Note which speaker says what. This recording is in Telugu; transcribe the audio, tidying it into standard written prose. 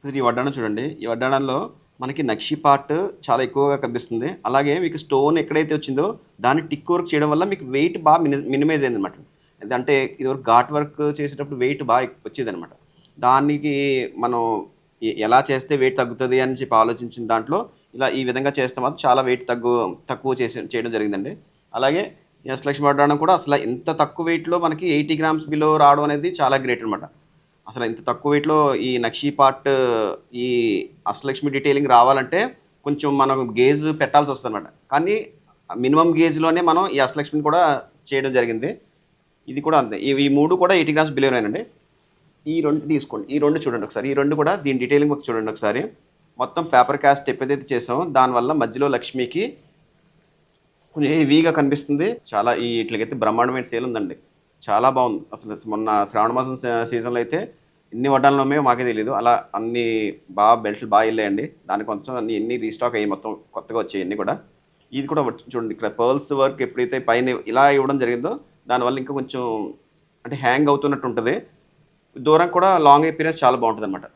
Speaker 1: ఈ వడ్డాణం చూడండి. ఈ వడ్డాణంలో మనకి నక్షి పార్ట్ చాలా ఎక్కువగా కనిపిస్తుంది. అలాగే మీకు స్టోన్ ఎక్కడైతే వచ్చిందో దాన్ని టిక్ వర్క్ చేయడం వల్ల మీకు వెయిట్ బాగా మినిమైజ్ అయిందనమాట. అంటే ఇదివరకు ఘాట్ వర్క్ చేసేటప్పుడు వెయిట్ బాగా వచ్చేదనమాట. దానికి మనం ఎలా చేస్తే వెయిట్ తగ్గుతుంది అని చెప్పి ఆలోచించిన దాంట్లో ఇలా ఈ విధంగా చేస్తే మాత్రం చాలా వెయిట్ తక్కువ చేయడం జరిగిందండి. అలాగే అష్టలక్ష్మి వడ్డాణం కూడా అసలు ఇంత తక్కువ వెయిట్లో మనకి 80 గ్రామ్స్ బిలో రావడం అనేది చాలా గ్రేట్ అనమాట. అసలు ఇంత తక్కువ వెయిట్లో ఈ నక్షి పార్ట్ ఈ అష్టలక్ష్మి డీటెయిలింగ్ రావాలంటే కొంచెం మనం గేజ్ పెట్టాల్సి వస్తుంది అనమాట. కానీ మినిమం గేజ్లోనే మనం ఈ అష్టలక్ష్మిని కూడా చేయడం జరిగింది. ఇది కూడా అంతే. ఇవి 3 కూడా 80 గ్రామ్స్ బిలోనేనండి. ఈ 2 తీసుకోండి. ఈ 2 చూడండి ఒకసారి. ఈ 2 కూడా దీని డీటెయిలింగ్ చూడండి ఒకసారి. మొత్తం పేపర్ కాస్ట్ స్టెప్ ఏదైతే చేసామో దానివల్ల మధ్యలో లక్ష్మికి కొంచెం హెవీగా కనిపిస్తుంది. చాలా వీటికైతే బ్రహ్మాండమైన సేల్ ఉందండి. చాలా బాగుంది. అసలు మొన్న శ్రావణ మాసం సీజన్లో అయితే ఎన్ని వడ్డాలు ఉన్నాయో మాకే తెలియదు. అలా అన్ని బాగా బెల్ట్లు బాగా వెళ్ళాయండి. దాని కొంచెం ఎన్ని రీస్టాక్ అయ్యి మొత్తం కొత్తగా వచ్చాయి అన్నీ కూడా. ఇది కూడా చూడండి, ఇక్కడ పర్ల్స్ వర్క్ ఎప్పుడైతే పైన ఇలా ఇవ్వడం జరిగిందో దానివల్ల ఇంకా కొంచెం అంటే హ్యాంగ్ అవుతున్నట్టు ఉంటుంది. దూరం కూడా లాంగ్ అపీరెన్స్ చాలా బాగుంటుంది అనమాట.